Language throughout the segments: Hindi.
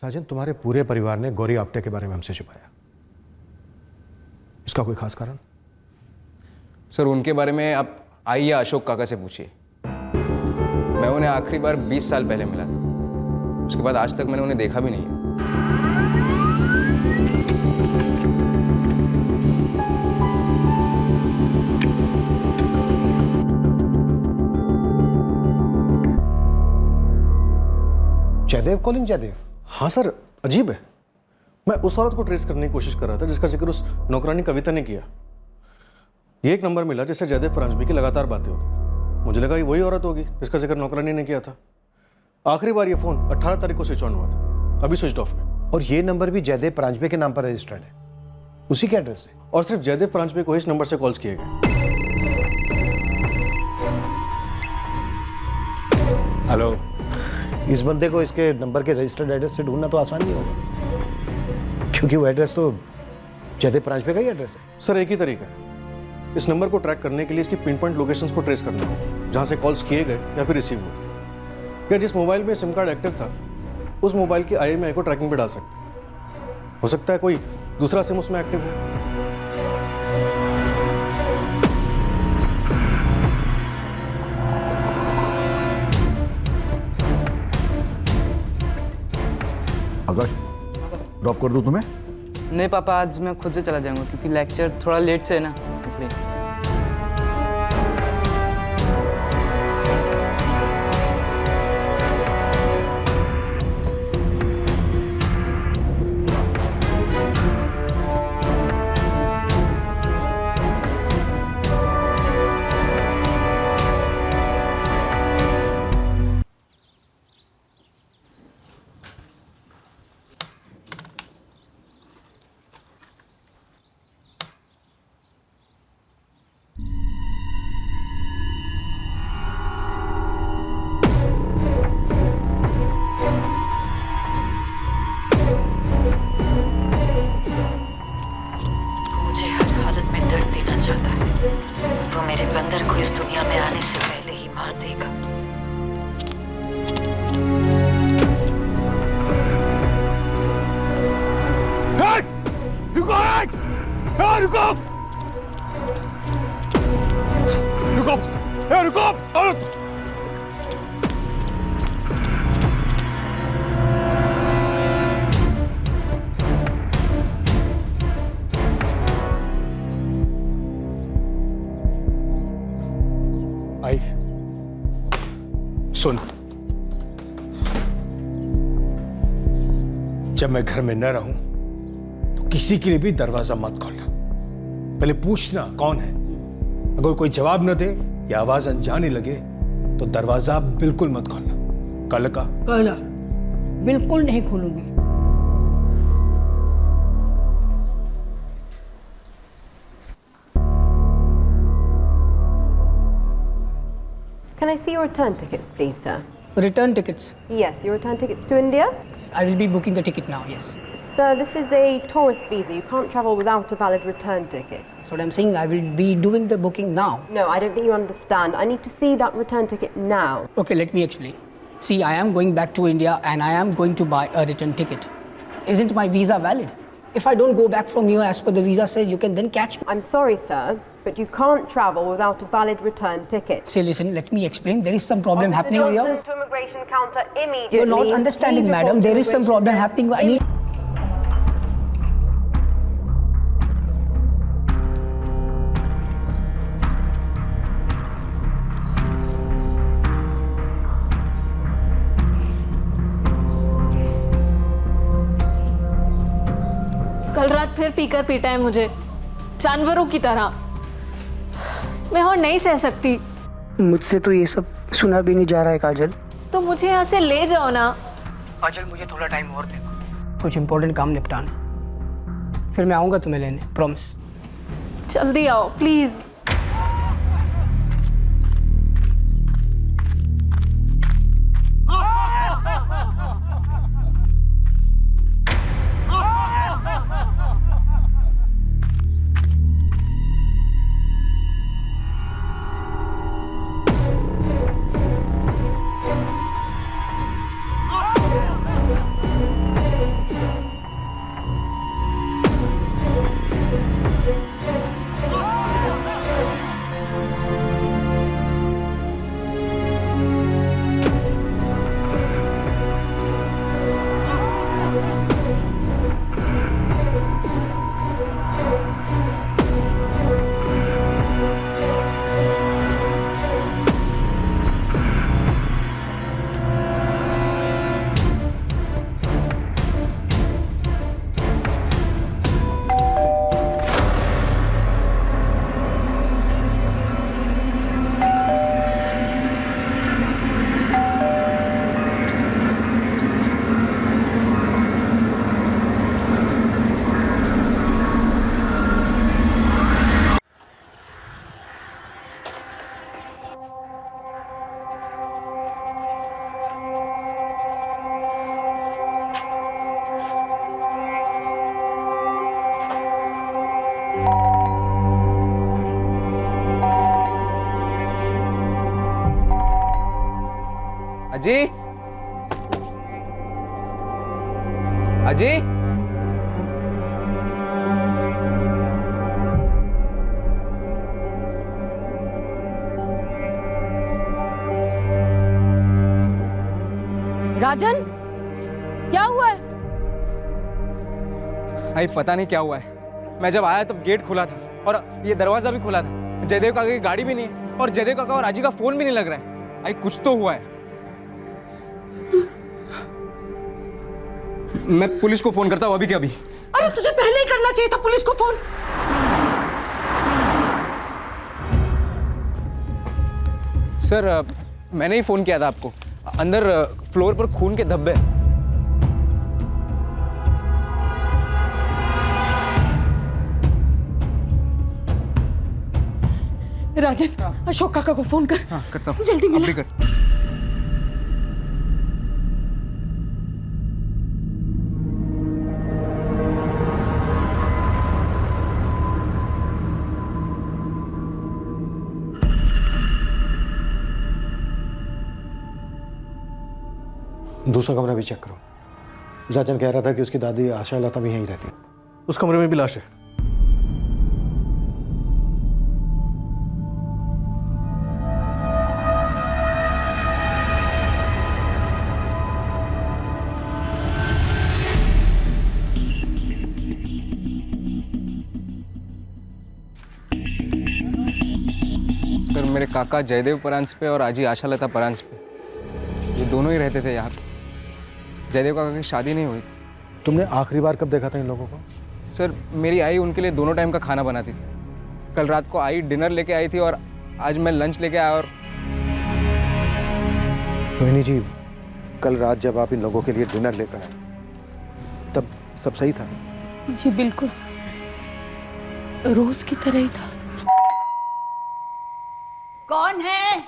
राजन, तुम्हारे पूरे परिवार ने गौरी आप्टे के बारे में हमसे छुपाया। इसका कोई खास कारण? सर, उनके बारे में आप आइए अशोक काका से पूछिए। मैं उन्हें आखिरी बार 20 साल पहले मिला था। उसके बाद आज तक मैंने उन्हें देखा भी नहीं है। जयदेव कॉलिंग जयदेव? हाँ सर, अजीब है। मैं उस औरत को ट्रेस करने की कोशिश कर रहा था जिसका जिक्र उस नौकरानी कविता ने किया। ये एक नंबर मिला जिससे जयदेव परांजपे की लगातार बातें होती थी। मुझे लगा ये वही औरत होगी जिसका जिक्र नौकरानी ने किया था। आखिरी बार ये फोन 18 तारीख को स्विच ऑन हुआ था, अभी स्विच ऑफ है। और ये नंबर भी जयदेव परांजपे के नाम पर रजिस्टर्ड है, उसी के एड्रेस से। और सिर्फ जयदेव परांजपे को इस नंबर से कॉल्स किए गए। हेलो। इस बंदे को इसके नंबर के रजिस्टर्ड एड्रेस से ढूंढना तो आसान नहीं होगा, क्योंकि वो एड्रेस तो जयदेव परांजपे का ही एड्रेस है। सर, एक ही तरीका है इस नंबर को ट्रैक करने के लिए, इसकी पिन पॉइंट लोकेशंस को ट्रेस करना है, जहां से कॉल्स किए गए या फिर रिसीव हुए। या जिस मोबाइल में सिम कार्ड एक्टिव था उस मोबाइल की IMEI को ट्रैकिंग पे डाल सकते हैं। हो सकता है कोई दूसरा सिम उसमें एक्टिव हो। आकाश, ड्रॉप कर दूं तुम्हें? नहीं पापा, आज मैं खुद से चला जाऊंगा क्योंकि लेक्चर थोड़ा लेट से है ना, इसलिए। चाहता है वो मेरे बंदर को इस दुनिया में आने से पहले ही मार देगा। रुको! रुको! रुको! रुको! आई सुन, जब मैं घर में न रहूं तो किसी के लिए भी दरवाजा मत खोलना। पहले पूछना कौन है। अगर कोई जवाब न दे या आवाज अनजाने लगे तो दरवाजा बिल्कुल मत खोलना। कल का? कल बिल्कुल नहीं खोलूंगी। Can I see your return tickets, please, sir? Return tickets. Yes, your return tickets to India? I will be booking the ticket now, yes. Sir, this is a tourist visa. You can't travel without a valid return ticket. That's what I'm saying. I will be doing the booking now. No, I don't think you understand. I need to see that return ticket now. Okay, let me explain. See, I am going back to India and I am going to buy a return ticket. Isn't my visa valid? If I don't go back from here as per the visa says, you can then catch me. I'm sorry, sir, but you can't travel without a valid return ticket. See, listen, let me explain. There is some problem happening Johnson, here. to immigration counter immediately. You're not understanding, Please madam. report There to is some problem happening. I need... कल रात फिर पीकर पीटा है मुझे, जानवरों की तरह। मैं और नहीं सह सकती। मुझसे तो ये सब सुना भी नहीं जा रहा है काजल। तो मुझे यहाँ से ले जाओ ना। काजल, मुझे थोड़ा टाइम और दे दो, कुछ इंपॉर्टेंट काम निपटाना, फिर मैं आऊँगा तुम्हें लेने, प्रॉमिस। जल्दी आओ प्लीज। अजी, अजी, राजन, क्या हुआ है? भाई पता नहीं क्या हुआ है। मैं जब आया तब गेट खुला था और ये दरवाजा भी खुला था। जयदेव काका की गाड़ी भी नहीं है और जयदेव काका और आजी का फोन भी नहीं लग रहा है। भाई कुछ तो हुआ है। मैं पुलिस को फोन करता हूँ अभी के अभी। अरे तुझे पहले ही करना चाहिए था पुलिस को फोन। सर मैंने ही फोन किया था आपको। अंदर फ्लोर पर खून के धब्बे। राजन, अशोक काका को फोन कर। हाँ करता हूँ, जल्दी मिला। अभी कर। दूसरा कमरा भी चेक करो। राजन कह रहा था कि उसकी दादी आशा लता भी यहीं रहती है। उस कमरे में भी लाश है। सर मेरे काका जयदेव परांज पे और आजी आशालता परांज पे, ये दोनों ही रहते थे यहाँ पे। जयदेव काका की शादी नहीं हुई थी। तुमने आखिरी बार कब देखा था इन लोगों को? सर मेरी आई उनके लिए दोनों टाइम का खाना बनाती थी। कल रात को आई डिनर लेके आई थी और आज मैं लंच लेके आया। और रोहिणी जी, कल रात जब आप इन लोगों के लिए डिनर लेकर आए तब सब सही था? जी बिल्कुल, रोज की तरह ही था। कौन है?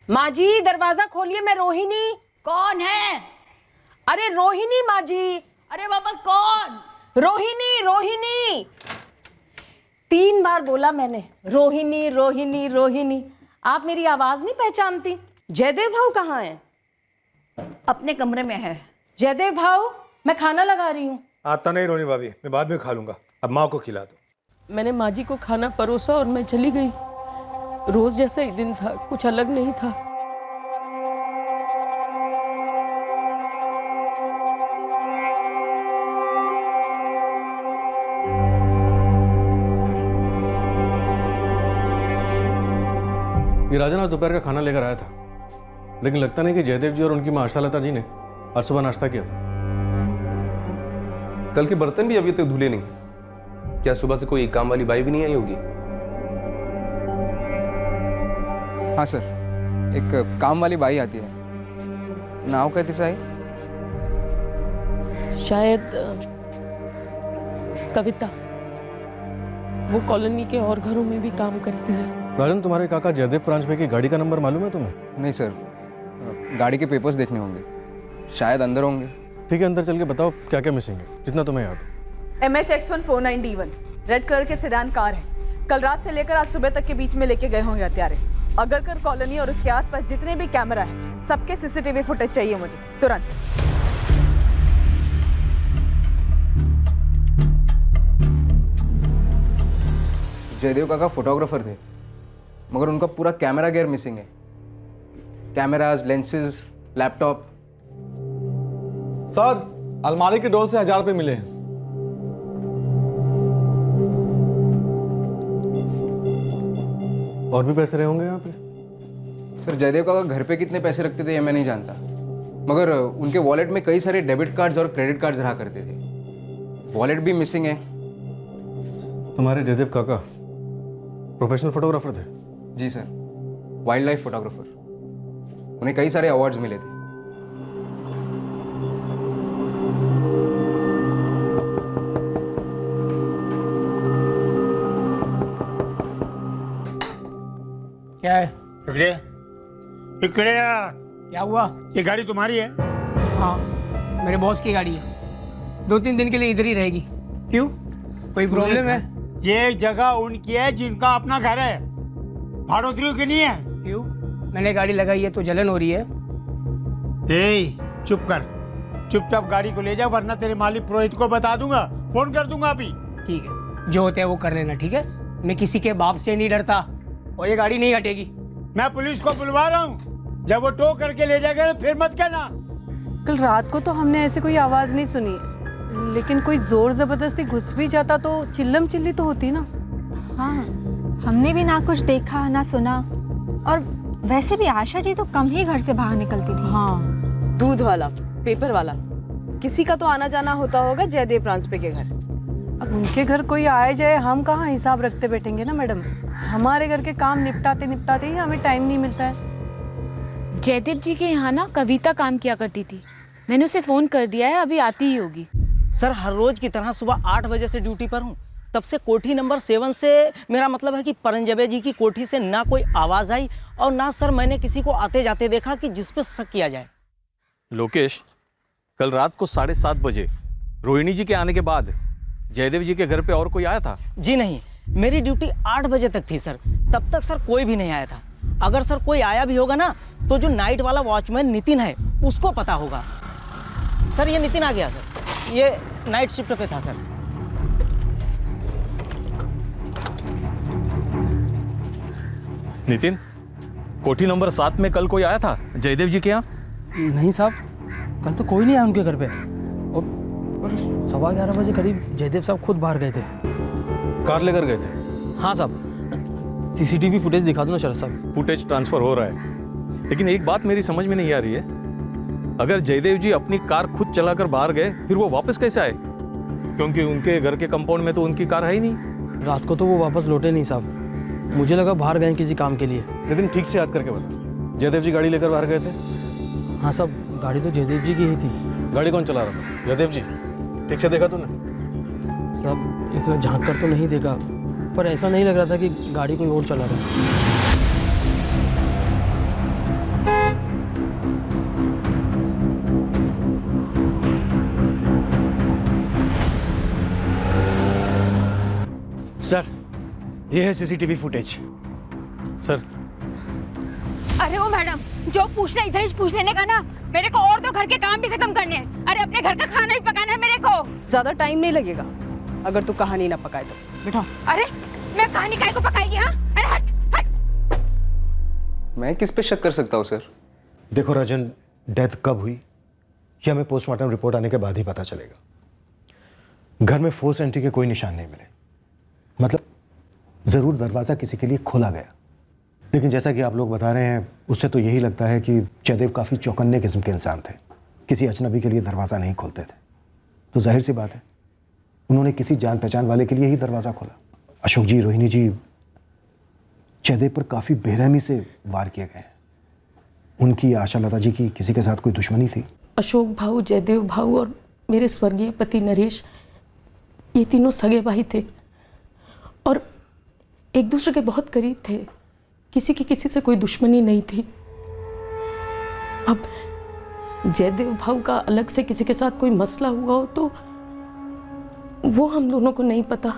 माँ जी दरवाजा खोलिए, मैं रोहिणी। कौन है? अरे रोहिणी माँ जी। अरे बाबा कौन? रोहिणी रोहिणी, 3 बार बोला मैंने, रोहिणी रोहिणी रोहिणी। आप मेरी आवाज नहीं पहचानती? जयदेव भाऊ कहाँ है? अपने कमरे में है। जयदेव भाऊ, मैं खाना लगा रही हूँ। आता नहीं रोनी भाभी, मैं बाद में खा लूंगा, अब माँ को खिला दो। मैंने माँ जी को खाना परोसा और मैं चली गई। रोज जैसा ही दिन था, कुछ अलग नहीं था। ये राजन आज दोपहर का खाना लेकर आया था, लेकिन लगता नहीं कि जयदेव जी और उनकी माँ आशालता जी ने आज सुबह नाश्ता किया था। कल के बर्तन भी अभी तक धुले नहीं। क्या सुबह से कोई काम वाली बाई भी नहीं आई होगी? हाँ सर, एक काम वाली बाई आती है। नाव कहती साई? शायद कविता। वो कॉलोनी के और घरों में भी काम करती है। राजन, तुम्हारे काका जयदेव परांजपे की गाड़ी का नंबर मालूम है तुम्हें? नहीं सर, गाड़ी के पेपर्स देखने होंगे, शायद अंदर होंगे। ठीक है, अंदर चल के बताओ क्या क्या मिसिंग है, जितना तुम्हें याद हो। MHX149D1 रेड कलर के सेडान कार है। कल रात से लेकर आज सुबह तक के बीच में लेके गए होंगे हत्यारे। अगरकर कॉलोनी और उसके आसपास जितने भी कैमरा हैं, सबके CCTV फुटेज चाहिए मुझे तुरंत। जयदेव काका फोटोग्राफर थे, मगर उनका पूरा कैमरा गियर मिसिंग है। Cameras, lenses, laptop. सर, अलमारी के डोर से 1000 रुपये मिले हैं। और भी पैसे रहे होंगे यहाँ पे? सर जयदेव काका घर पे कितने पैसे रखते थे ये मैं नहीं जानता, मगर उनके वॉलेट में कई सारे डेबिट कार्ड्स और क्रेडिट कार्ड्स रहा करते थे। वॉलेट भी मिसिंग है। तुम्हारे जयदेव काका प्रोफेशनल फोटोग्राफर थे? जी सर, वाइल्ड लाइफ फोटोग्राफर। उन्हें कई सारे अवार्ड्स मिले थे। क्या है? इकड़े क्या हुआ? ये गाड़ी तुम्हारी है? हाँ, मेरे बॉस की गाड़ी है। 2-3 दिन के लिए इधर ही रहेगी। क्यों, कोई प्रॉब्लम है? ये जगह उनकी है जिनका अपना घर है, भाड़ोत्रियों की नहीं है। क्यों? मैंने गाड़ी लगाई है तो जलन हो रही है? ए, चुप कर। चुपचाप गाड़ी को ले जा, वरना तेरे मालिक पुरोहित को बता दूंगा, फोन कर दूंगा अभी। ठीक है, जो होता है वो कर लेना, ठीक है? मैं किसी के बाप से नहीं डरता और ये गाड़ी नहीं हटेगी। मैं पुलिस को बुलवा रहा हूँ, जब वो टो करके ले जाएगा फिर मत कहना। कल रात को तो हमने ऐसे कोई आवाज़ नहीं सुनी, लेकिन कोई जोर जबरदस्ती घुस भी जाता तो चिल्लम चिल्ली तो होती ना। हाँ, हमने भी ना कुछ देखा ना सुना, और वैसे भी आशा जी तो कम ही घर से बाहर निकलती थी। हाँ, दूध वाला, पेपर वाला, किसी का तो आना जाना होता होगा जयदेव ट्रांसपे के घर। अब उनके घर कोई आए जाए, हम कहाँ हिसाब रखते बैठेंगे ना मैडम। हमारे घर के काम निपटाते निपटाते ही हमें टाइम नहीं मिलता है। जयदेव जी के यहाँ ना कविता काम किया करती थी, मैंने उसे फ़ोन कर दिया है, अभी आती ही होगी। सर हर रोज़ की तरह सुबह 8 बजे से ड्यूटी पर हूँ। तब से कोठी नंबर 7 से मेरा मतलब है कि परंजबे जी की कोठी से ना कोई आवाज़ आई और ना सर मैंने किसी को आते जाते देखा कि जिस पे शक किया जाए। लोकेश, कल रात को 7:30 बजे रोहिणी जी के आने के बाद जयदेव जी के घर पे और कोई आया था? जी नहीं, मेरी ड्यूटी 8 बजे तक थी सर, तब तक सर कोई भी नहीं आया था। अगर सर कोई आया भी होगा ना तो जो नाइट वाला वॉचमैन नितिन है उसको पता होगा। सर ये नितिन आ गया सर, ये नाइट शिफ्ट पे था सर। नितिन, कोठी नंबर 7 में कल कोई आया था जयदेव जी के यहाँ? नहीं साहब, कल तो कोई नहीं आया उनके घर पे, और 11:15 बजे करीब जयदेव साहब खुद बाहर गए थे। कार लेकर गए थे? हाँ साहब, सीसीटीवी फुटेज दिखा दो ना शरद साहब। फुटेज ट्रांसफर हो रहा है, लेकिन एक बात मेरी समझ में नहीं आ रही है। अगर जयदेव जी अपनी कार खुद चलाकर बाहर गए, फिर वो वापस कैसे आए? क्योंकि उनके घर के कंपाउंड में तो उनकी कार है ही नहीं। रात को तो वो वापस लौटे नहीं साहब, मुझे लगा बाहर गए किसी काम के लिए। लेकिन ठीक से याद करके बता, जयदेव जी गाड़ी लेकर बाहर गए थे? हाँ साहब, गाड़ी तो जयदेव जी की ही थी। गाड़ी कौन चला रहा था? जयदेव जी? ठीक से देखा तूने? साहब इतना झांक कर तो नहीं देखा, पर ऐसा नहीं लग रहा था कि गाड़ी कोई और चला रहा है। सर, ये है सीसीटीवी फुटेज। सर। अरे ओ मैडम, जो पूछना इधर ही पूछ लेने का ना, मेरे को और तो घर के काम भी खत्म करने हैं। अरे अपने घर का खाना भी पकाना है मेरे को। ज्यादा टाइम नहीं लगेगा अगर तू कहानी ना पकाए तो। बैठो। अरे मैं कहानी काहे को पकाएगी? हाँ, अरे हट हट। मैं किस पे शक कर सकता हूँ सर? देखो राजन, डेथ कब हुई ये हमें पोस्टमार्टम रिपोर्ट आने के बाद ही पता चलेगा। घर में फोर्स एंट्री के कोई निशान नहीं मिले, मतलब ज़रूर दरवाज़ा किसी के लिए खोला गया, लेकिन जैसा कि आप लोग बता रहे हैं उससे तो यही लगता है कि जयदेव काफ़ी चौकन्ने किस्म के इंसान थे, किसी अजनबी के लिए दरवाज़ा नहीं खोलते थे। तो जाहिर सी बात है उन्होंने किसी जान पहचान वाले के लिए ही दरवाज़ा खोला। अशोक जी, रोहिणी जी, जयदेव पर काफ़ी बेरहमी से वार किए गए। उनकी, आशा लता जी की किसी के साथ कोई दुश्मनी थी? अशोक भाऊ, जयदेव भाऊ और मेरे स्वर्गीय पति नरेश, ये तीनों सगे भाई थे और एक दूसरे के बहुत करीब थे। किसी की किसी से कोई दुश्मनी नहीं थी। अब जयदेव भाऊ का अलग से किसी के साथ कोई मसला हुआ हो तो वो हम दोनों को नहीं पता।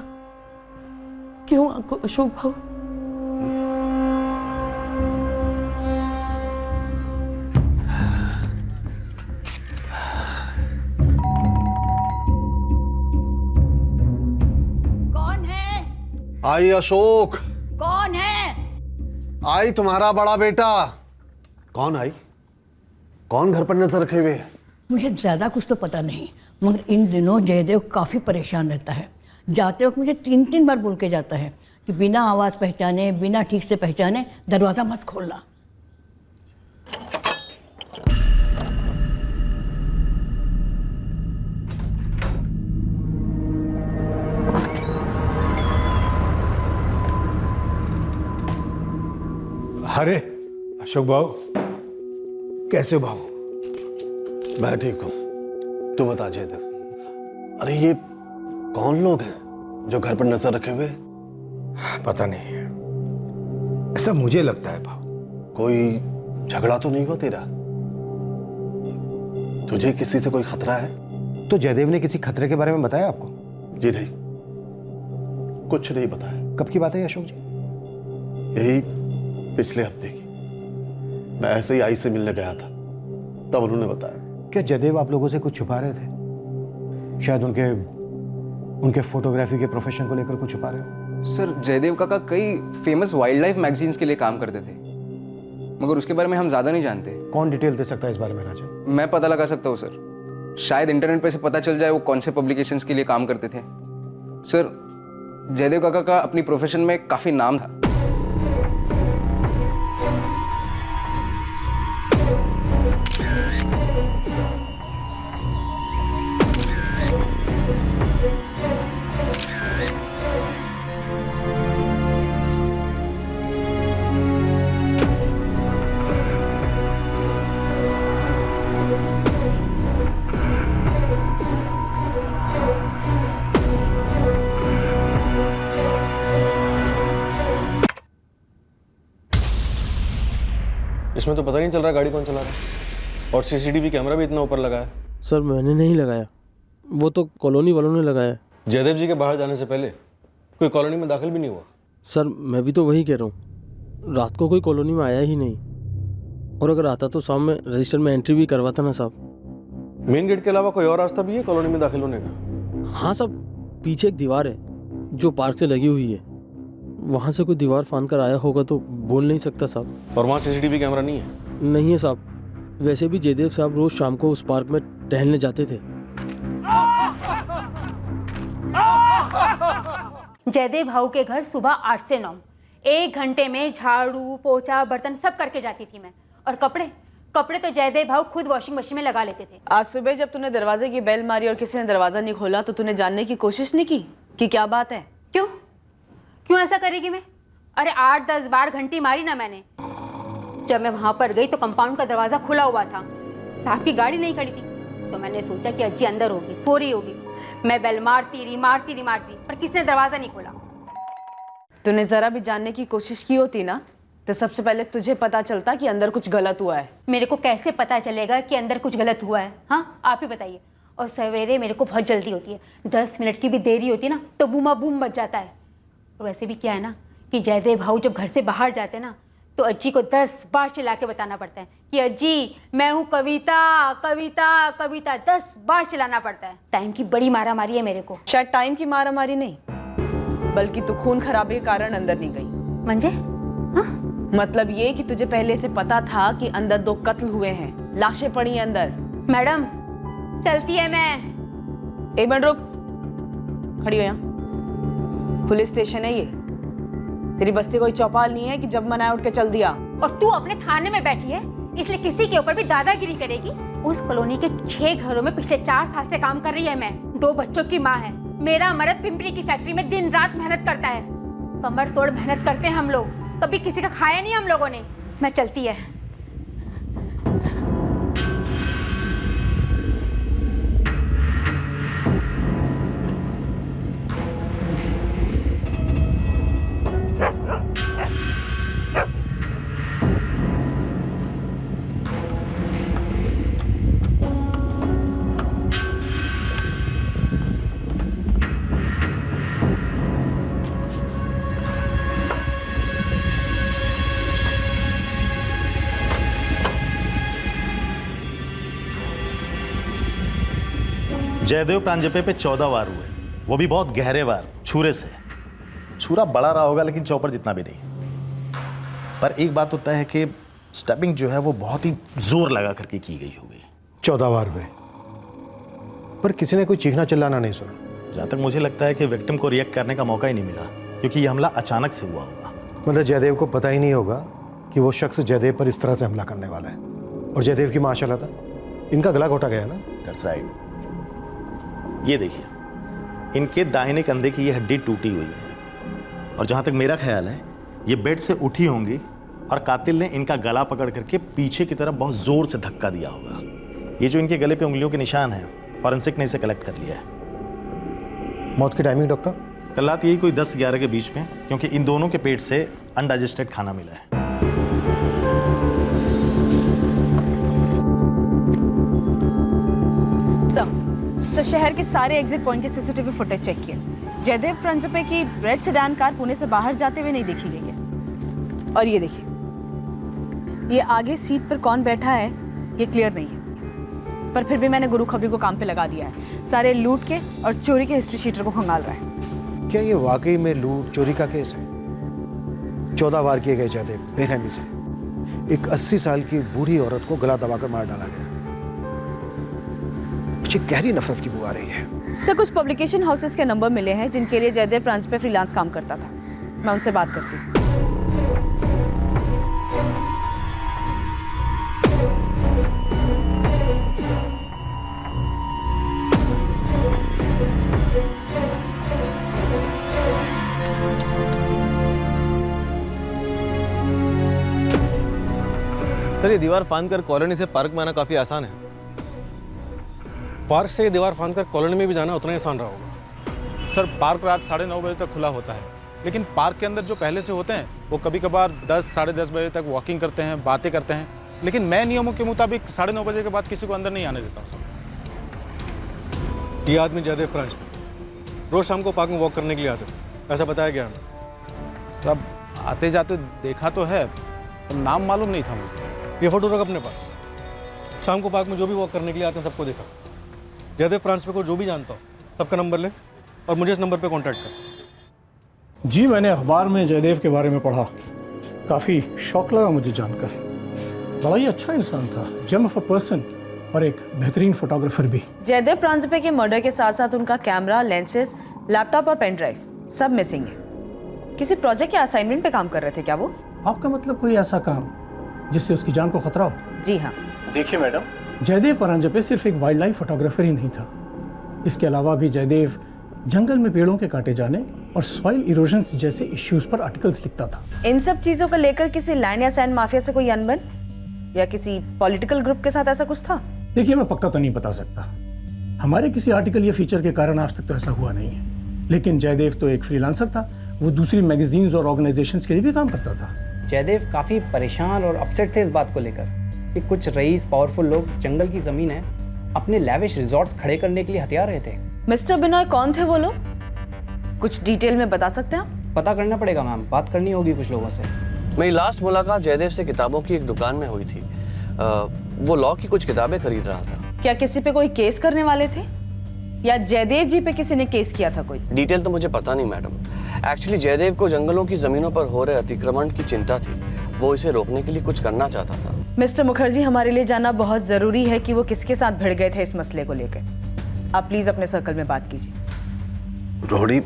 क्यों अशोक भाऊ? कौन है? आई अशोक। कौन है? आई तुम्हारा बड़ा बेटा। कौन आई? कौन घर पर नजर रखे हुए? मुझे ज्यादा कुछ तो पता नहीं, मगर इन दिनों जयदेव काफी परेशान रहता है। जाते वक्त मुझे 3-3 बार बोल के जाता है कि बिना आवाज पहचाने, बिना ठीक से पहचाने दरवाजा मत खोलना। अरे अशोक भाऊ, कैसे हो भाऊ? मैं ठीक हूँ, तू बता जयदेव। अरे ये कौन लोग हैं जो घर पर नजर रखे हुए? पता नहीं, ऐसा मुझे लगता है भाऊ। कोई झगड़ा तो नहीं हुआ तेरा? तुझे किसी से कोई खतरा है? तो जयदेव ने किसी खतरे के बारे में बताया आपको? जी नहीं, कुछ नहीं बताया। कब की बात है अशोक जी? यही पिछले हफ्ते की। मैं ऐसे ही आई से मिलने गया था, तब उन्होंने बताया। क्या जयदेव आप लोगों से कुछ छुपा रहे थे? शायद उनके फोटोग्राफी के प्रोफेशन को लेकर कुछ छुपा रहे हो? सर जयदेव काका कई फेमस वाइल्ड लाइफ मैगजीन्स के लिए काम करते थे, मगर उसके बारे में हम ज़्यादा नहीं जानते। कौन डिटेल दे सकता है इस बारे में राजा? मैं पता लगा सकता हूँ सर, शायद इंटरनेट पे से पता चल जाए वो कौन से पब्लिकेशंस के लिए काम करते थे। सर जयदेव काका का अपनी प्रोफेशन में काफ़ी नाम था। इसमें तो पता नहीं चल रहा गाड़ी कौन चला रहा है, और सीसीटीवी कैमरा भी इतना ऊपर लगा है। सर मैंने नहीं लगाया, वो तो कॉलोनी वालों ने लगाया। जयदेव जी के बाहर जाने से पहले कोई कॉलोनी में दाखिल भी नहीं हुआ। सर मैं भी तो वही कह रहा हूँ, रात को कोई कॉलोनी में आया ही नहीं, और अगर आता तो शाम में रजिस्टर में एंट्री भी करवाता ना साहब। मेन गेट के अलावा कोई और रास्ता भी है कॉलोनी में दाखिल होने का? हाँ साहब, पीछे एक दीवार है जो पार्क से लगी हुई है, वहाँ से कोई दीवार फांद कर आया होगा तो बोल नहीं सकता साहब। और वहाँ सीसीटीवी कैमरा नहीं है? नहीं है साहब, वैसे भी जयदेव साहब रोज शाम को उस पार्क में टहलने जाते थे। जयदेव भाऊ के घर सुबह 8 से 9, 1 घंटे में झाड़ू पोछा बर्तन सब करके जाती थी मैं। और कपड़े तो जयदेव भाऊ खुद वॉशिंग मशीन में लगा लेते थे। आज सुबह जब तूने दरवाजे की बेल मारी और किसी ने दरवाजा नहीं खोला तो तूने जानने की कोशिश नहीं की कि क्या बात है? क्यों ऐसा करेगी मैं? अरे 8-10 बार घंटी मारी ना मैंने। जब मैं वहां पर गई तो कंपाउंड का दरवाजा खुला हुआ था, साहब की गाड़ी नहीं खड़ी थी, तो मैंने सोचा कि अज्जी अंदर होगी, सो रही होगी। मैं बेल मारती रही पर किसी ने दरवाजा नहीं खोला। तूने जरा भी जानने की कोशिश की होती ना तो सबसे पहले तुझे पता चलता कि अंदर कुछ गलत हुआ है। मेरे को कैसे पता चलेगा कि अंदर कुछ गलत हुआ है? हाँ आप ही बताइए। और सवेरे मेरे को बहुत जल्दी होती है, 10 मिनट की भी देरी होती है ना तो बूमा बूम बच जाता है। और वैसे भी क्या है ना कि जयदेव भाऊ जब घर से बाहर जाते ना तो अज्जी को 10 बार चिल्ला के बताना पड़ता है कि अज्जी मैं हूँ कविता कविता कविता, 10 बार चिल्लाना पड़ता है। टाइम की बड़ी मारा मारी है मेरे को। शायद टाइम की मारा मारी नहीं, बल्कि तू खून खराबे के कारण अंदर नहीं गई। मंजे? मतलब ये कि तुझे पहले से पता था कि अंदर 2 कत्ल हुए हैं, लाशें पड़ी हैं अंदर। मैडम चलती है मैं। 1 मिनट रुक, खड़ी हो यहाँ। पुलिस स्टेशन है ये, तेरी बस्ती कोई चौपाल नहीं है कि जब मनाया उठ के चल दिया। और तू अपने थाने में बैठी है इसलिए किसी के ऊपर भी दादागिरी करेगी? उस कॉलोनी के 6 घरों में पिछले 4 साल से काम कर रही है मैं। 2 बच्चों की माँ है। मेरा मर्द पिंपरी की फैक्ट्री में दिन रात मेहनत करता है। कमर तोड़ मेहनत करते हैं हम लोग, कभी किसी का खाया नहीं हम लोगों ने। मैं चलती है। जयदेव प्रांजपे पे 14 वार हुए, वो भी बहुत गहरे वार, छुरे से। छुरा बड़ा रहा होगा लेकिन चौपर जितना भी नहीं। पर एक बात होता है कि स्टैबिंग जो है वो बहुत ही जोर लगा करके की गई होगी। 14 वार हुए, पर किसी ने कोई चीखना चिल्लाना नहीं सुना। जहाँ तक मुझे लगता है कि विक्टिम को रिएक्ट करने का मौका ही नहीं मिला, क्योंकि ये हमला अचानक से हुआ होगा। मतलब जयदेव को पता ही नहीं होगा कि वो शख्स जयदेव पर इस तरह से हमला करने वाला है। और जयदेव की माशाल्लाह था, इनका गला घोटा गया ना। That's right. ये देखिए, इनके दाहिने कंधे की ये हड्डी टूटी हुई है, और जहाँ तक मेरा ख्याल है ये बेड से उठी होंगी और कातिल ने इनका गला पकड़ करके पीछे की तरफ बहुत जोर से धक्का दिया होगा। ये जो इनके गले पे उंगलियों के निशान हैं, फॉरेंसिक ने इसे कलेक्ट कर लिया है। मौत की टाइमिंग डॉक्टर? कल रात यही कोई 10-11 के बीच में, क्योंकि इन दोनों के पेट से अनडाइजेस्टेड खाना मिला है। सर शहर के सारे एग्जिट पॉइंट के सीसीटीवी फुटेज चेक किए। जयदेव प्रांजपे की रेड सेडान कार पुणे से बाहर जाते हुए नहीं देखी गई है। और ये देखिए, ये आगे सीट पर कौन बैठा है ये क्लियर नहीं है। पर फिर भी मैंने गुरु खबरी को काम पे लगा दिया है। सारे लूट के और चोरी के हिस्ट्री शीटर को खंगाल रहा है। क्या ये वाकई में लूट चोरी का केस है? 14 वार किए गए जयदेव बेरहमी से। एक 80 साल की बूढ़ी औरत को गला दबाकर मार डाला गया। मुझे गहरी नफरत की बू आ रही है। सर, कुछ पब्लिकेशन हाउसेस के नंबर मिले हैं जिनके लिए जयदेव फ्रांस पे फ्रीलांस काम करता था। मैं उनसे बात करती हूँ। सर, ये दीवार फांद कर कॉलोनी से पार्क में आना काफी आसान है। पार्क से दीवार फांद कर कॉलोनी में भी जाना उतना ही आसान रहा होगा। सर, पार्क रात 9:30 बजे तक खुला होता है, लेकिन पार्क के अंदर जो पहले से होते हैं वो कभी कभार 10 साढ़े 10 बजे तक वॉकिंग करते हैं, बातें करते हैं, लेकिन मैं नियमों के मुताबिक 9:30 बजे के बाद किसी को अंदर नहीं आने देता हूँ सर। ये आदमी जयदेव फ्रांस में रोज शाम को पार्क में वॉक करने के लिए आते थे, ऐसा बताया गया हमें। सब आते जाते देखा तो है, तो नाम मालूम नहीं था मुझे। ये फोटो रख अपने पास। शाम को पार्क में जो भी वॉक करने के लिए आते हैं सबको देखा। जयदेव फ्रांस पे को जो भी जानता हो सबका नंबर ले और मुझे इस नंबर पे कांटेक्ट कर। जी, मैंने अखबार में जयदेव के बारे में पढ़ा, काफ़ी शौक लगा मुझे जानकर। बड़ा ही अच्छा इंसान था, जेम ऑफ अ पर्सन और एक बेहतरीन फोटोग्राफर भी। जयदेव प्रांजपे के मर्डर के साथ साथ उनका कैमरा, लेंसेज, लैपटॉप और पेन ड्राइव सब मिसिंग है। किसी प्रोजेक्ट या असाइनमेंट पे काम कर रहे थे क्या वो? आपका मतलब कोई ऐसा काम जिससे उसकी जान को खतरा हो? जी हाँ। देखिए मैडम, जयदेव परांजपे सिर्फ एक वाइल्ड लाइफ फोटोग्राफर ही नहीं था। इसके अलावा भी जयदेव जंगल में पेड़ों के काटे जाने और सॉइल इरोजन्स जैसे इश्यूज पर आर्टिकल्स लिखता था। इन सब चीजों को लेकर किसी लैंड या सैंड माफिया से कोई अनबन या किसी पॉलिटिकल ग्रुप के साथ ऐसा कुछ था? देखिए, मैं पक्का तो नहीं बता सकता। हमारे किसी आर्टिकल या फीचर के कारण आज तक तो ऐसा हुआ नहीं है, लेकिन जयदेव तो एक फ्रीलांसर था। वो दूसरी मैगजीन्स और ऑर्गेनाइजेशंस के लिए भी काम करता था। जयदेव काफ़ी परेशान और अपसेट थे इस बात को लेकर कि कुछ रईस पावरफुल लोग जंगल की ज़मीन है अपने लैविश रिजॉर्ट्स खड़े करने के लिए हथियार रहे थे। मिस्टर बिनॉय, कौन थे वो लोग? कुछ डिटेल में बता सकते हैं आप? पता करना पड़ेगा मैम, बात करनी होगी कुछ लोगों से। मेरी लास्ट मुलाकात जयदेव से किताबों की एक दुकान में हुई थी। वो लॉ की कुछ किताबें खरीद रहा था। क्या किसी पे कोई केस करने वाले थे या जयदेव जी पे किसी ने केस किया था कोई? डिटेल तो मुझे पता नहीं मैडम। एक्चुअली जयदेव को जंगलों की जमीनों पर हो रहे अतिक्रमण की चिंता थी। वो इसे रोकने के लिए कुछ करना चाहता था। मिस्टर मुखर्जी, हमारे लिए जानना बहुत जरूरी है कि वो किसके साथ भिड़ गए थे इस मसले को लेकर। आप प्लीज अपने सर्कल में बात कीजिए। रोहिणी,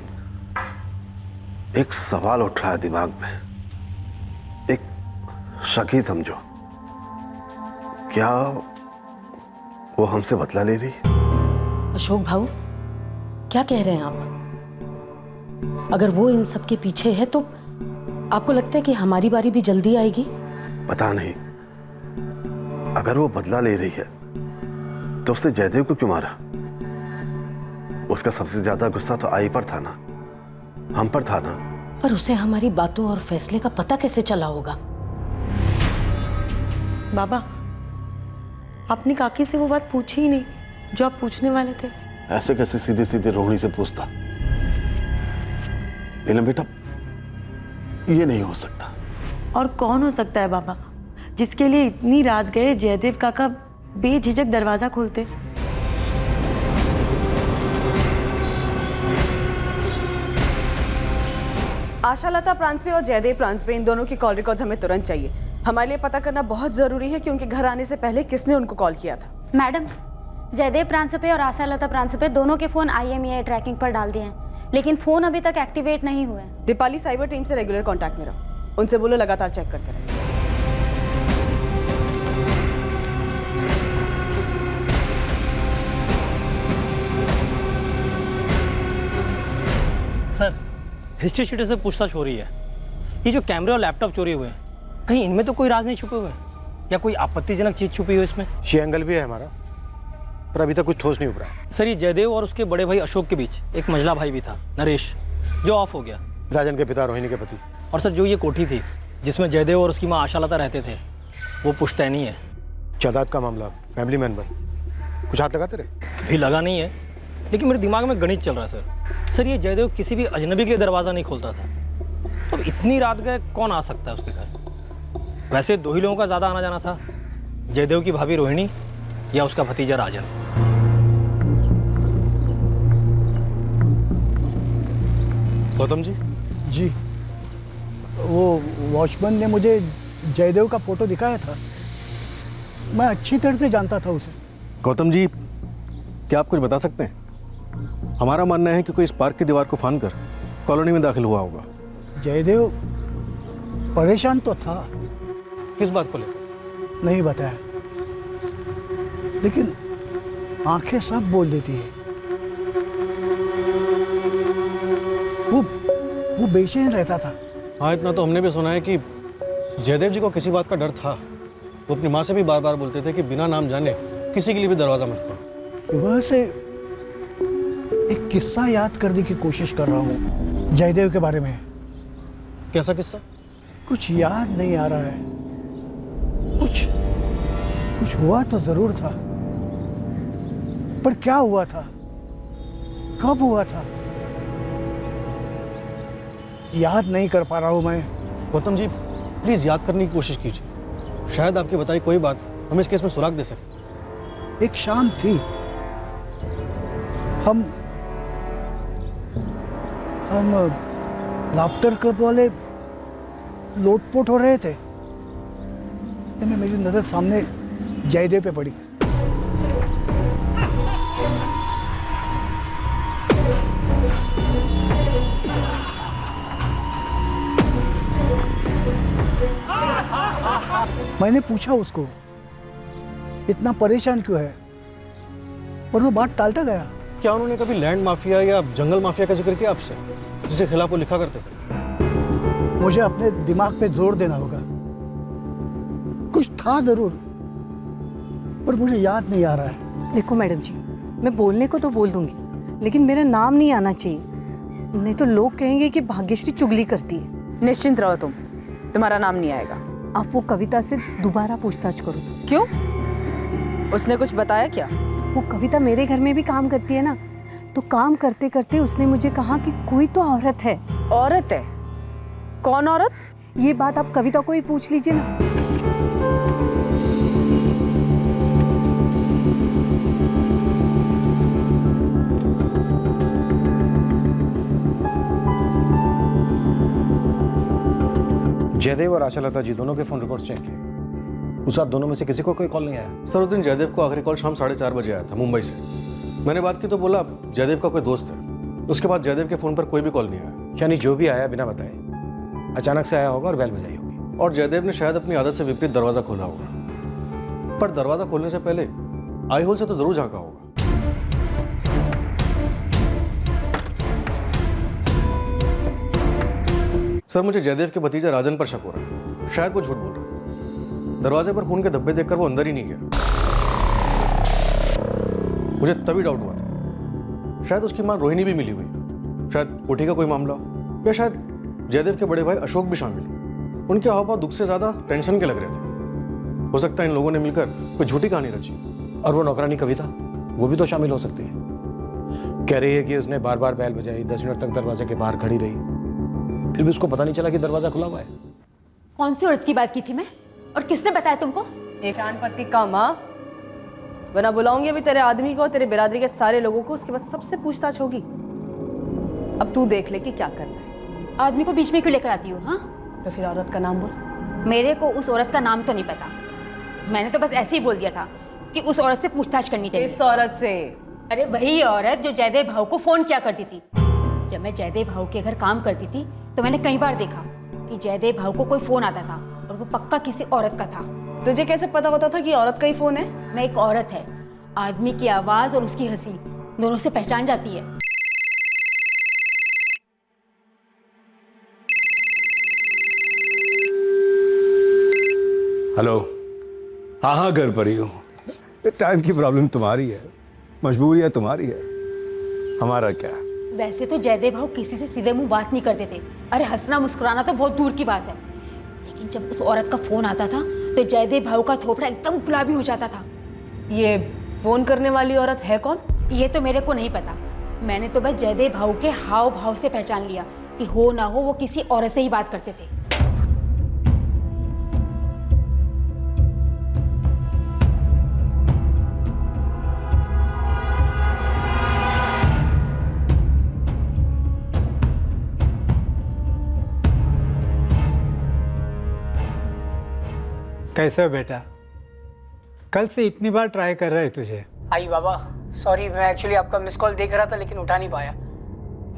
एक सवाल उठ रहा है दिमाग में, एक शक ही समझो। क्या वो हमसे बदला ले रही है? अशोक भाऊ, क्या कह रहे हैं आप? अगर वो इन सब के पीछे है तो आपको लगता है कि हमारी बारी भी जल्दी आएगी? पता नहीं। अगर वो बदला ले रही है तो उसने जयदेव को क्यों मारा? उसका सबसे ज्यादा गुस्सा तो आई पर था ना, हम पर था ना। पर उसे हमारी बातों और फैसले का पता कैसे चला होगा? बाबा, आपने काकी से वो बात पूछी ही नहीं जो आप पूछने वाले थे। ऐसे कैसे सीधे सीधे रोहिणी से पूछता? नीलम बेटा, ये नहीं हो सकता। और कौन हो सकता है बाबा, जिसके लिए इतनी रात गए जयदेव काका बेझिझक दरवाजा खोलते? आशालता प्रांजपे और जयदेव प्रांजपे, इन दोनों की कॉल रिकॉर्ड्स हमें तुरंत चाहिए। हमारे लिए पता करना बहुत जरूरी है कि उनके घर आने से पहले किसने उनको कॉल किया था। मैडम, जयदेव प्रांजपे और आशालता प्रांजपे दोनों के फोन IMEI ट्रैकिंग पर डाल दिए हैं, लेकिन फोन अभी तक एक्टिवेट नहीं हुए। दीपाली साइबर टीम से रेगुलर कांटेक्ट में रहो, उनसे बोलो लगातार चेक करते रहे। सर, हिस्ट्री शीटर से पूछताछ हो रही है। ये जो कैमरे और लैपटॉप चोरी हुए हैं, कहीं इनमें तो कोई राज नहीं छुपे हुए या कोई आपत्तिजनक चीज छुपी हुई इसमें? ये एंगल भी है हमारा, पर अभी तक कुछ ठोस नहीं उभरा। सर, ये जयदेव और उसके बड़े भाई अशोक के बीच एक मंझला भाई भी था, नरेश, जो ऑफ हो गया। राजन के पिता, रोहिणी के पति। और सर, जो ये कोठी थी जिसमें जयदेव और उसकी माँ आशालता रहते थे, वो पुश्तैनी है। जायदाद का मामला, फैमिली मैन बन, कुछ हाथ लगाते रहे? अभी लगा नहीं है, लेकिन मेरे दिमाग में गणित चल रहा है सर। सर, ये जयदेव किसी भी अजनबी के लिए दरवाज़ा नहीं खोलता था, तो इतनी रात गए कौन आ सकता है उसके घर? वैसे दो ही लोगों का ज़्यादा आना जाना था, जयदेव की भाभी रोहिणी या उसका भतीजा राजन। गौतम जी। जी, वो वॉचमैन ने मुझे जयदेव का फोटो दिखाया था। मैं अच्छी तरह से जानता था उसे। गौतम जी, क्या आप कुछ बता सकते हैं? हमारा मानना है कि कोई इस पार्क की दीवार को फांद कर कॉलोनी में दाखिल हुआ होगा। जयदेव परेशान तो था। किस बात को लेकर? नहीं बताया, लेकिन आंखें सब बोल देती है। वो बेचैन रहता था। हाँ, इतना तो हमने भी सुना है कि जयदेव जी को किसी बात का डर था। वो अपनी माँ से भी बार बार बोलते थे कि बिना नाम जाने किसी के लिए भी दरवाजा मत खोलो। सुबह से एक किस्सा याद करने की कोशिश कर रहा हूँ जयदेव के बारे में। कैसा किस्सा? कुछ याद नहीं आ रहा है। कुछ हुआ तो जरूर था, पर क्या हुआ था, कब हुआ था, याद नहीं कर पा रहा हूं मैं। गौतम जी, प्लीज याद करने की कोशिश कीजिए। शायद आपकी बताई कोई बात हमें इस केस में सुराग दे सके। एक शाम थी, हम लाफ्टर क्लब वाले लोटपोट हो रहे थे। में मेरी नजर सामने जयदेव पे पड़ी। मैंने पूछा उसको इतना परेशान क्यों है, पर वो बात टालता गया। क्या उन्होंने कभी लैंड माफिया या जंगल माफिया का जिक्र किया आपसे, जिसके खिलाफ वो लिखा करते थे? मुझे अपने दिमाग पे जोर देना होगा। कुछ था जरूर, पर मुझे याद नहीं आ रहा है। देखो मैडम जी, मैं बोलने को तो बोल दूंगी, लेकिन मेरा नाम नहीं आना चाहिए, नहीं तो लोग कहेंगे कि भाग्यश्री चुगली करती है। निश्चिंत रहो, तुम्हारा नाम नहीं आएगा। आप वो कविता से दोबारा पूछताछ करो। क्यों? उसने कुछ बताया क्या? वो कविता मेरे घर में भी काम करती है ना, तो काम करते करते उसने मुझे कहा कि कोई तो औरत है। औरत है? कौन औरत? ये बात आप कविता को ही पूछ लीजिए ना। जयदेव और आशालता जी दोनों के फोन रिकॉर्ड्स चेक किए। उस रात दोनों में से किसी को कोई कॉल नहीं आया। सर, उस दिन जयदेव को आखिरी कॉल शाम 4:30 बजे आया था मुंबई से। मैंने बात की तो बोला जयदेव का कोई दोस्त है। उसके बाद जयदेव के फोन पर कोई भी कॉल नहीं आया। यानी जो भी आया बिना बताए अचानक से आया होगा और बेल बजाई होगी। और जयदेव ने शायद अपनी आदत से विपरीत दरवाजा खोला होगा, पर दरवाजा खोलने से पहले आई होल से तो जरूर झांका होगा। सर, मुझे जयदेव के भतीजा राजन पर शक हो रहा है। शायद वो झूठ बोल रहा है। दरवाजे पर खून के धब्बे देखकर वो अंदर ही नहीं गया। मुझे तभी डाउट हुआ था शायद उसकी मां रोहिणी भी मिली हुई, शायद कोठी का कोई मामला, या शायद जयदेव के बड़े भाई अशोक भी शामिल। उनके हाव-भाव दुख से ज्यादा टेंशन के लग रहे थे। हो सकता है इन लोगों ने मिलकर कोई झूठी कहानी रची। और वो नौकरानी कविता, वो भी तो शामिल हो सकती है। कह रही है कि उसने बार बार बैल बजाई, 10 मिनट तक दरवाजे के बाहर खड़ी रही, फिर भी उसको पता नहीं चला कि दरवाजा खुला हुआ है। कौन सी औरत की बात की थी मैं, और किसने बताया तुमको? एक पत्ती का माँ, वरना बुलाऊंगी अभी तेरे आदमी को, तेरे बिरादरी के सारे लोगों को, उसके बाद सबसे पूछताछ होगी। अब तू देख ले कि क्या करना है। आदमी को बीच में क्यों लेकर आती हो? हाँ, तो फिर औरत का नाम बोल। मेरे को उस औरत का नाम तो नहीं पता। मैंने तो बस ऐसे ही बोल दिया था कि उस औरत से पूछताछ करनी चाहिए। इस औरत से? अरे वही औरत जो जयदेव भाऊ को फोन किया करती थी। जब मैं जयदेव भाऊ के घर काम करती थी तो मैंने कई बार देखा कि जयदेव भाऊ को कोई फोन आता था और वो पक्का किसी औरत का था। तुझे कैसे पता होता था कि औरत का ही फोन है? मैं एक औरत है, आदमी की आवाज और उसकी हंसी दोनों से पहचान जाती है। हेलो। हाँ हाँ, घर पर ही हूँ। टाइम की प्रॉब्लम तुम्हारी है, मजबूरी है तुम्हारी है, हमारा क्या। वैसे तो जयदेव भाऊ किसी से सीधे मुंह बात नहीं करते थे। अरे हंसना मुस्कुराना तो बहुत दूर की बात है, लेकिन जब उस औरत का फोन आता था तो जयदेव भाऊ का थोपड़ा एकदम गुलाबी हो जाता था। ये फोन करने वाली औरत है कौन? ये तो मेरे को नहीं पता। मैंने तो बस जयदेव भाऊ के हाव भाव से पहचान लिया कि हो ना हो वो किसी औरत से ही बात करते थे। कैसे हो बेटा? कल से इतनी बार ट्राई कर रहे तुझे। आई बाबा, सॉरी, मैं एक्चुअली आपका मिस कॉल देख रहा था लेकिन उठा नहीं पाया,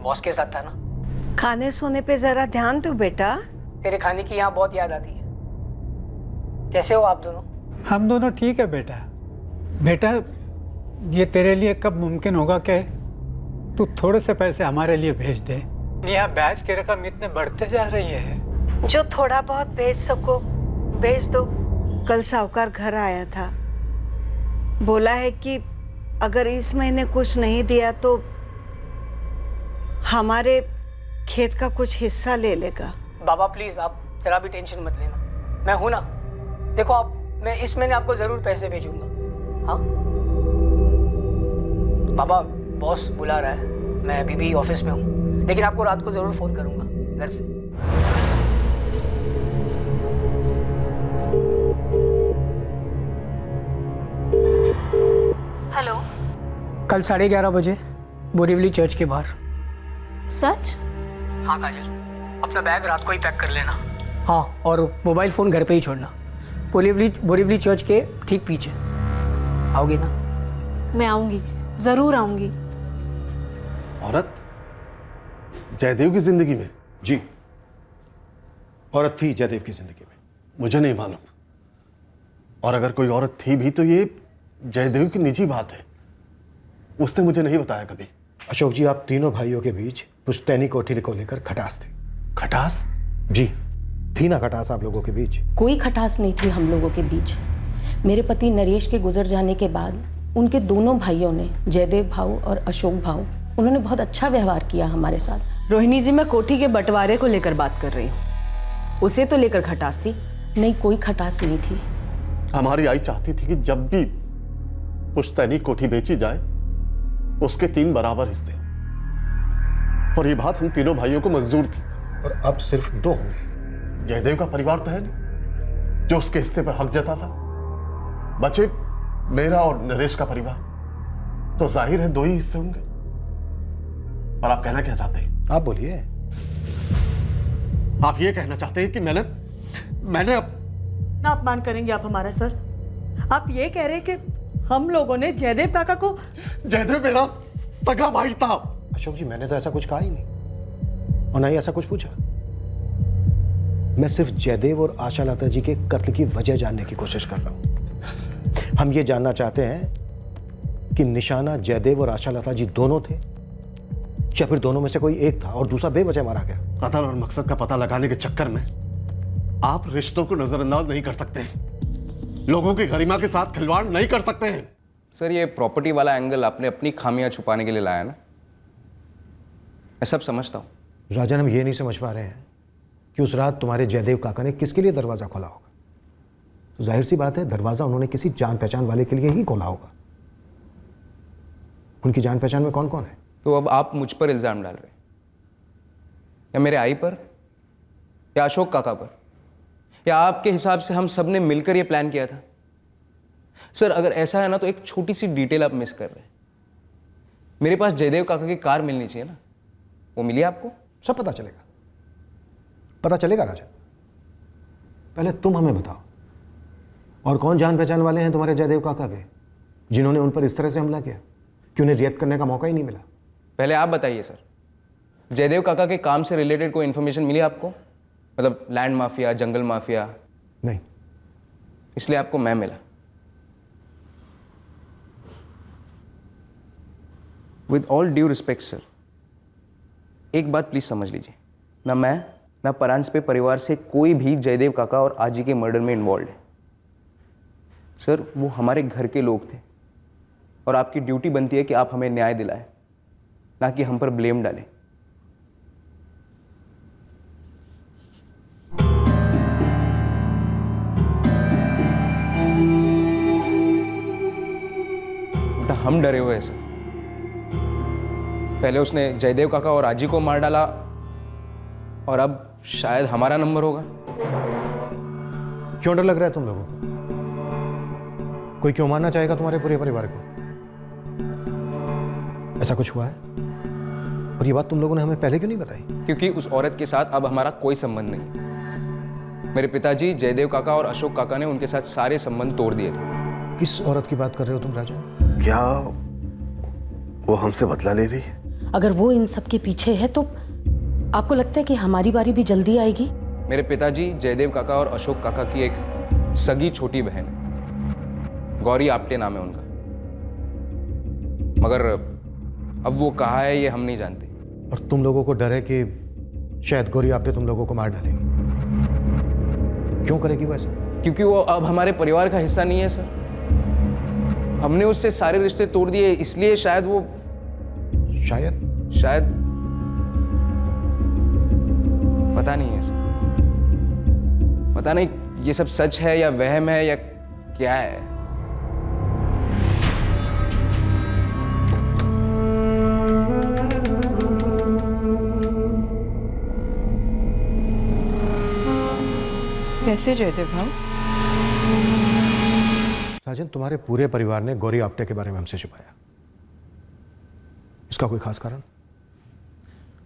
बॉस के साथ था ना। खाने सोने पे जरा ध्यान दो बेटा। तेरे खाने की यहाँ बहुत याद आती है। कैसे हो आप दोनों? हम दोनों ठीक है बेटा। बेटा, ये तेरे लिए कब मुमकिन होगा कि तू थोड़े से पैसे हमारे लिए भेज दे? यहाँ बैच की रकम इतने बढ़ते जा रही है। जो थोड़ा बहुत भेज सको भेज दो। कल साहूकार घर आया था, बोला है कि अगर इस महीने कुछ नहीं दिया तो हमारे खेत का कुछ हिस्सा ले लेगा। बाबा प्लीज, आप जरा भी टेंशन मत लेना, मैं हूं ना। देखो आप, मैं इस महीने आपको जरूर पैसे भेजूंगा। हाँ बाबा, बॉस बुला रहा है, मैं अभी भी ऑफिस में हूँ, लेकिन आपको रात को जरूर फोन करूंगा घर से। हेलो। कल 11:30 बजे बोरीवली चर्च के बाहर। सच? हाँ काजल, अपना बैग रात को ही पैक कर लेना। हाँ, और मोबाइल फ़ोन घर पे ही छोड़ना। बोरीवली चर्च के ठीक पीछे। आओगे ना? मैं आऊंगी, जरूर आऊंगी। औरत जयदेव की जिंदगी में? जी, औरत थी जयदेव की जिंदगी में। मुझे नहीं मालूम, और अगर कोई औरत थी भी तो ये जयदेव की निजी बात है, उसने मुझे नहीं बताया कभी। अशोक जी, आप तीनों भाइयों के बीच पुश्तैनी कोठी को लेकर खटास थी। खटास? जी, थी ना खटास आप लोगों के बीच? कोई खटास नहीं थी हम लोगों के बीच। मेरे पति नरेश के गुजर जाने के बाद उनके दोनों भाइयों ने, जयदेव भाऊ और अशोक भाऊ, उन्होंने बहुत अच्छा व्यवहार किया हमारे साथ। रोहिणी जी, मैं कोठी के बंटवारे को लेकर बात कर रही हूँ, उसे तो लेकर खटास थी? नहीं, कोई खटास नहीं थी। हमारी आई चाहती थी कि जब भी पुश्तैनी कोठी बेची जाए उसके 3 बराबर हिस्से, और ये बात हम तीनों भाइयों को मंजूर थी। और अब सिर्फ 2 होंगे। जयदेव का परिवार तो है नहीं जो उसके हिस्से पर हक जताता। बचे मेरा और नरेश का परिवार, तो जाहिर है 2 ही हिस्से होंगे। पर आप कहना क्या चाहते हैं? आप बोलिए। आप ये कहना चाहते हैं कि मैंने ना अपमान करेंगे आप हमारा सर? आप ये कह रहे हैं कि हम लोगों ने जयदेव काका को? जयदेव मेरा सगा भाई था। अशोक जी, मैंने तो ऐसा कुछ कहा ही नहीं, और ना ही ऐसा कुछ पूछा। मैं सिर्फ जयदेव और आशा लता जी के कत्ल की वजह जानने की कोशिश कर रहा हूं। हम ये जानना चाहते हैं कि निशाना जयदेव और आशा लता जी दोनों थे, या फिर दोनों में से कोई एक था और दूसरा बेवजह मारा गया। कत्ल और मकसद का पता लगाने के चक्कर में आप रिश्तों को नजरअंदाज नहीं कर सकते, लोगों की गरिमा के साथ खिलवाड़ नहीं कर सकते हैं। सर, ये प्रॉपर्टी वाला एंगल आपने अपनी खामियां छुपाने के लिए लाया ना, मैं सब समझता हूं। राजन, हम ये नहीं समझ पा रहे हैं कि उस रात तुम्हारे जयदेव काका ने किसके लिए दरवाजा खोला होगा। तो जाहिर सी बात है, दरवाजा उन्होंने किसी जान पहचान वाले के लिए ही खोला होगा। उनकी जान पहचान में कौन कौन है? तो अब आप मुझ पर इल्जाम डाल रहे हैं, या मेरे आई पर, या अशोक काका पर, या आपके हिसाब से हम सब ने मिलकर यह प्लान किया था? सर, अगर ऐसा है ना तो एक छोटी सी डिटेल आप मिस कर रहे हैं। मेरे पास जयदेव काका की कार मिलनी चाहिए ना, वो मिली आपको? सब पता चलेगा, पता चलेगा राजन। पहले तुम हमें बताओ, और कौन जान पहचान वाले हैं तुम्हारे जयदेव काका के जिन्होंने उन पर इस तरह से हमला किया कि उन्हें रिएक्ट करने का मौका ही नहीं मिला? पहले आप बताइए सर, जयदेव काका के काम से रिलेटेड कोई इन्फॉर्मेशन मिली आपको? मतलब लैंड माफिया, जंगल माफिया? नहीं। इसलिए आपको मैं मिला। With all due respect sir, एक बात प्लीज समझ लीजिए, ना मैं ना परांजपे परिवार से कोई भी जयदेव काका और आजी के मर्डर में इन्वॉल्व है। सर, वो हमारे घर के लोग थे, और आपकी ड्यूटी बनती है कि आप हमें न्याय दिलाएं, ना कि हम पर ब्लेम डालें। बेटा, हम डरे हुए हैं सर। पहले उसने जयदेव काका और आजी को मार डाला, और अब शायद हमारा नंबर होगा। क्यों डर लग रहा है तुम लोगों को? कोई क्यों मारना चाहेगा तुम्हारे पूरे परिवार को? ऐसा कुछ हुआ है? और ये बात तुम लोगों ने हमें पहले क्यों नहीं बताई? क्योंकि उस औरत के साथ अब हमारा कोई संबंध नहीं। मेरे पिताजी जयदेव काका और अशोक काका ने उनके साथ सारे संबंध तोड़ दिए थे। किस औरत की बात कर रहे हो तुम राजन? क्या वो हमसे बदला ले रही है? अगर वो इन सब के पीछे है तो आपको लगता है कि हमारी बारी भी जल्दी आएगी? मेरे पिताजी जयदेव काका और अशोक काका की एक सगी छोटी बहन है, गौरी आप्टे नाम है उनका, मगर अब वो कहाँ है ये हम नहीं जानते। और तुम लोगों को डर है कि शायद गौरी आप्टे तुम लोगों को मार डालेगी। क्यों करेगी वैसा? क्योंकि वो अब हमारे परिवार का हिस्सा नहीं है सर। हमने उससे सारे रिश्ते तोड़ दिए, इसलिए शायद वो शायद पता नहीं है सर, पता नहीं ये सब सच है या वहम है या क्या है। कैसे जयदेव भाव? राजन, तुम्हारे पूरे परिवार ने गौरी आप्टे के बारे में हमसे छुपाया, इसका कोई खास कारण?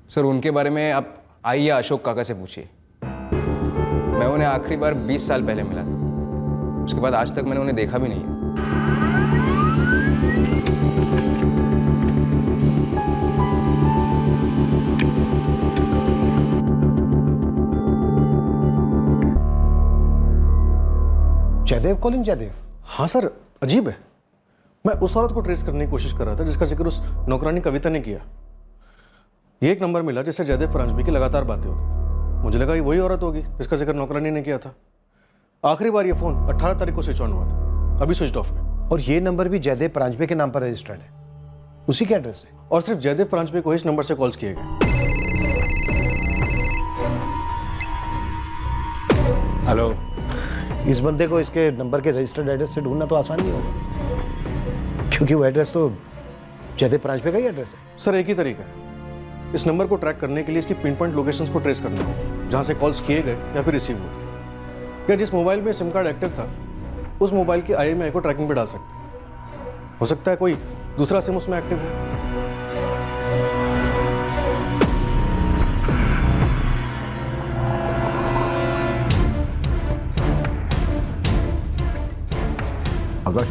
सर उनके बारे में आप आइए अशोक काका से पूछिए। मैं उन्हें आखिरी बार 20 साल पहले मिला था, उसके बाद आज तक मैंने उन्हें देखा भी नहीं है। जयदेव कॉलिंग जयदेव? हाँ सर, अजीब है। मैं उस औरत को ट्रेस करने की कोशिश कर रहा था जिसका जिक्र उस नौकरानी कविता ने किया। ये एक नंबर मिला जिससे जयदेव परांजपे की लगातार बातें होती थी। मुझे लगा ये वही औरत होगी जिसका जिक्र नौकरानी ने किया था। आखिरी बार ये फोन 18 तारीख को स्विच ऑन हुआ था, अभी स्विच ऑफ है। और ये नंबर भी जयदेव परांजपे के नाम पर रजिस्टर्ड है, उसी के एड्रेस से। और सिर्फ जयदेव परांजपे को इस नंबर से कॉल्स किए गए। हेलो, इस बंदे को इसके नंबर के रजिस्टर्ड एड्रेस से ढूंढना तो आसान नहीं होगा, क्योंकि वो एड्रेस तो जयदेव परांजपे का ही एड्रेस है। सर एक ही तरीका है, इस नंबर को ट्रैक करने के लिए इसकी पिन पॉइंट लोकेशंस को ट्रेस करना है, जहां से कॉल्स किए गए या फिर रिसीव हुए। क्या जिस मोबाइल में सिम कार्ड एक्टिव था उस मोबाइल की IMEI को ट्रैकिंग पे डाल सकते हैं। हो सकता है कोई दूसरा सिम उसमें एक्टिव हो। आकाश,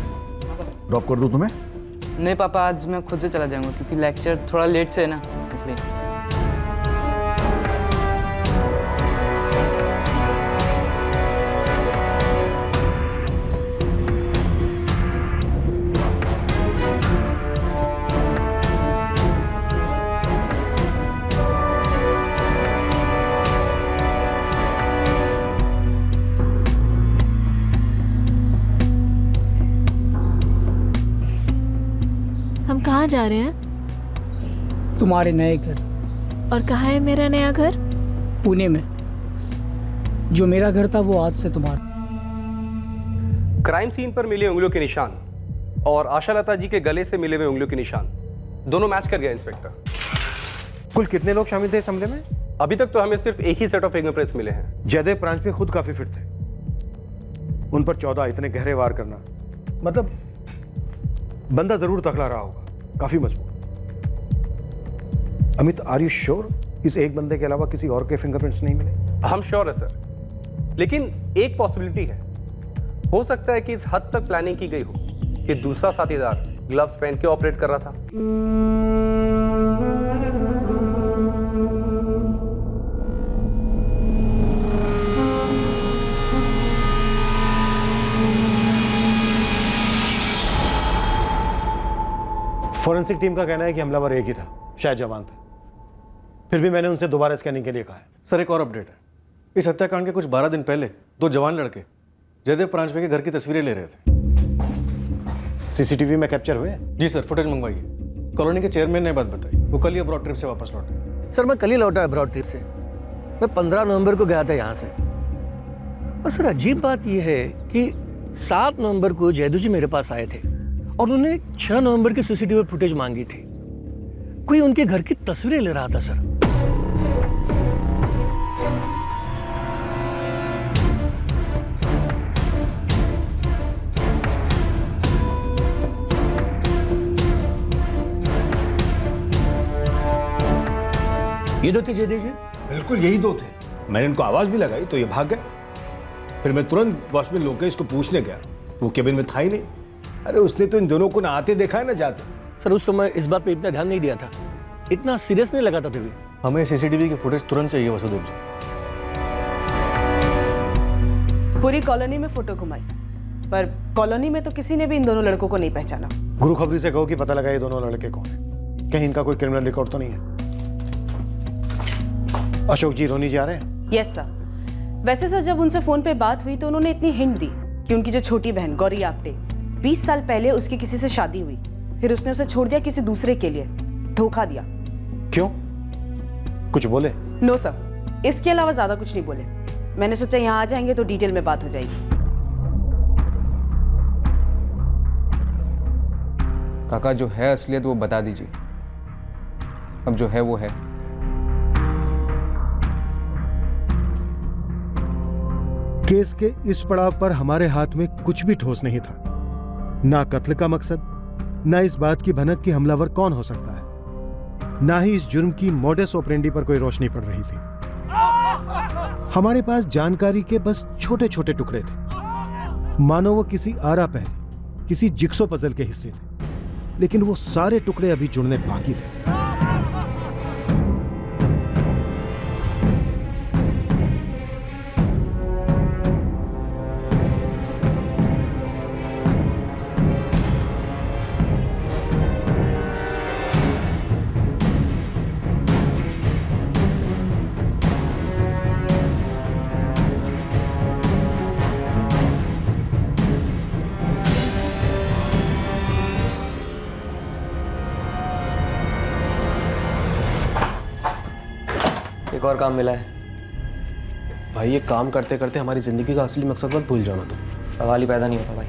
ड्रॉप कर दूं तुम्हें? नहीं पापा, आज मैं खुद से चला जाऊंगा क्योंकि लेक्चर थोड़ा लेट से है ना, इसलिए। हम कहाँ जा रहे हैं? तुम्हारे नए घर। और कहाँ है मेरा नया घर? पुणे में। जो मेरा घर था वो आज से तुम्हारा। क्राइम सीन पर मिले उंगलियों के निशान और आशा लता जी के गले से मिले हुए उंगलियों के निशान दोनों मैच कर गए इंस्पेक्टर। कुल कितने लोग शामिल थे इस हमले में? अभी तक तो हमें सिर्फ एक ही सेट ऑफ फिंगरप्रिंट्स मिले हैं। जयदेव परांजपे खुद काफी फिट थे, उन पर 14 इतने गहरे वार करना, मतलब बंदा जरूर तकड़ा रहा होगा, काफी मजबूत। अमित, आर यू श्योर इस एक बंदे के अलावा किसी और के फिंगरप्रिंट्स नहीं मिले? हम श्योर है सर, लेकिन एक पॉसिबिलिटी है, हो सकता है कि इस हद तक प्लानिंग की गई हो कि दूसरा साथीदार ग्लव्स पहन के ऑपरेट कर रहा था। फॉरेंसिक टीम का कहना है कि हमलावर एक ही था, शायद जवान था। फिर भी मैंने उनसे दोबारा स्कैनिंग के लिए कहा है। सर एक और अपडेट है, इस हत्याकांड के कुछ 12 दिन पहले 2 जवान लड़के जयदेव परांजपे के घर की तस्वीरें ले रहे थे। CCTV में कैप्चर हुए? जी सर, फुटेज मंगवाइए। कॉलोनी के चेयरमैन ने बात बताई, वो कल ही अब्रॉड ट्रिप से वापस लौटे। सर मैं कल ही लौटा अब्रॉड ट्रिप से, मैं 15 नवंबर को गया था यहाँ से। और सर अजीब बात यह है कि 7 नवंबर को जयदू जी मेरे पास आए थे और उन्होंने 6 नवंबर की CCTV फुटेज मांगी थी। कोई उनके घर की तस्वीरें ले रहा था सर। ये 2 थे जयदेव जी? बिल्कुल यही 2 थे। मैंने इनको आवाज भी लगाई तो ये भाग गए। फिर मैं तुरंत वॉचमैन लोकेश को पूछने गया, वो केबिन में था ही नहीं। अरे उसने तो इन दोनों को ना आते देखा है ना जाते। सर उस समय इस बात पे इतना ध्यान नहीं दिया था, इतना सीरियस नहीं लगा था तुम्हें। हमें सीसीटीवी की फुटेज तुरंत चाहिए वसुदेव जी। पूरी कॉलोनी में फोटो घुमाई, पर कॉलोनी में तो किसी ने भी इन दोनों लड़कों को नहीं पहचाना। गुरु खबरी से कहो कि पता लगा ये दोनों लड़के कौन है, कहीं इनका कोई क्रिमिनल रिकॉर्ड तो नहीं है। अशोक जी रोनी जी आ रहे हैं? Yes sir. वैसे सर जब उनसे फोन पे बात हुई तो उन्होंने इतनी हिंट दी कि उनकी जो छोटी बहन गौरी आप्टे 20 साल पहले उसकी किसी से शादी हुई, फिर उसने उसे छोड़ दिया किसी दूसरे के लिए, धोखा दिया। क्यों, कुछ बोले? नो सर, इसके अलावा ज्यादा कुछ नहीं बोले। मैंने सोचा यहाँ आ जाएंगे तो डिटेल में बात हो जाएगी। काका जो है असलियत वो बता दीजिए, अब जो है वो है। केस के इस पड़ाव पर हमारे हाथ में कुछ भी ठोस नहीं था, ना कत्ल का मकसद, ना इस बात की भनक कि हमलावर कौन हो सकता है, ना ही इस जुर्म की मोडस ऑपरेंडी पर कोई रोशनी पड़ रही थी। हमारे पास जानकारी के बस छोटे छोटे टुकड़े थे, मानो वो किसी आरा पहले किसी जिक्सो पजल के हिस्से थे, लेकिन वो सारे टुकड़े अभी जुड़ने बाकी थे। एक और काम मिला है। भाई ये काम करते करते हमारी जिंदगी का असली मकसद मत भूल जाना। तो सवाल ही पैदा नहीं होता भाई,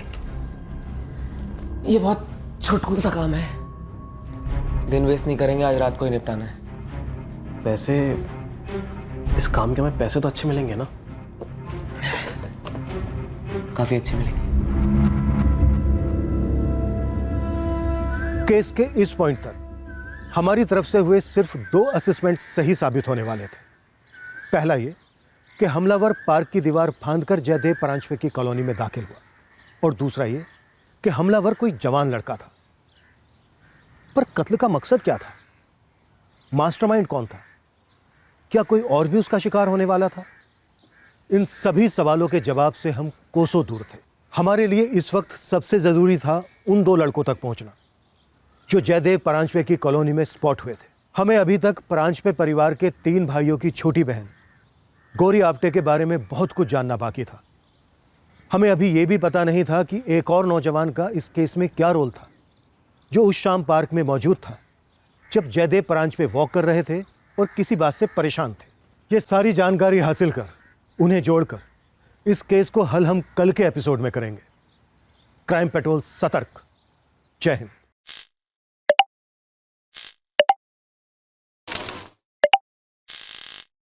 ये बहुत छोटा सा काम है, दिन वेस्ट नहीं करेंगे, आज रात को ही निपटाना है। वैसे इस काम के हमें पैसे तो अच्छे मिलेंगे ना? काफी अच्छे मिलेंगे। केस के इस पॉइंट तक हमारी तरफ से हुए सिर्फ 2 असेसमेंट सही साबित होने वाले थे। पहला ये कि हमलावर पार्क की दीवार फांदकर जयदेव परांजपे की कॉलोनी में दाखिल हुआ, और दूसरा ये कि हमलावर कोई जवान लड़का था। पर कत्ल का मकसद क्या था? मास्टरमाइंड कौन था? क्या कोई और भी उसका शिकार होने वाला था? इन सभी सवालों के जवाब से हम कोसों दूर थे। हमारे लिए इस वक्त सबसे जरूरी था उन 2 लड़कों तक पहुंचना जो जयदेव परांजपे की कॉलोनी में स्पॉट हुए थे। हमें अभी तक परांजपे परिवार के 3 भाइयों की छोटी बहन गौरी आप्टे के बारे में बहुत कुछ जानना बाकी था। हमें अभी ये भी पता नहीं था कि एक और नौजवान का इस केस में क्या रोल था, जो उस शाम पार्क में मौजूद था जब जयदेव परांजपे वॉक कर रहे थे और किसी बात से परेशान थे। ये सारी जानकारी हासिल कर, उन्हें जोड़कर इस केस को हल हम कल के एपिसोड में करेंगे। क्राइम पेट्रोल सतर्क। जय हिंद।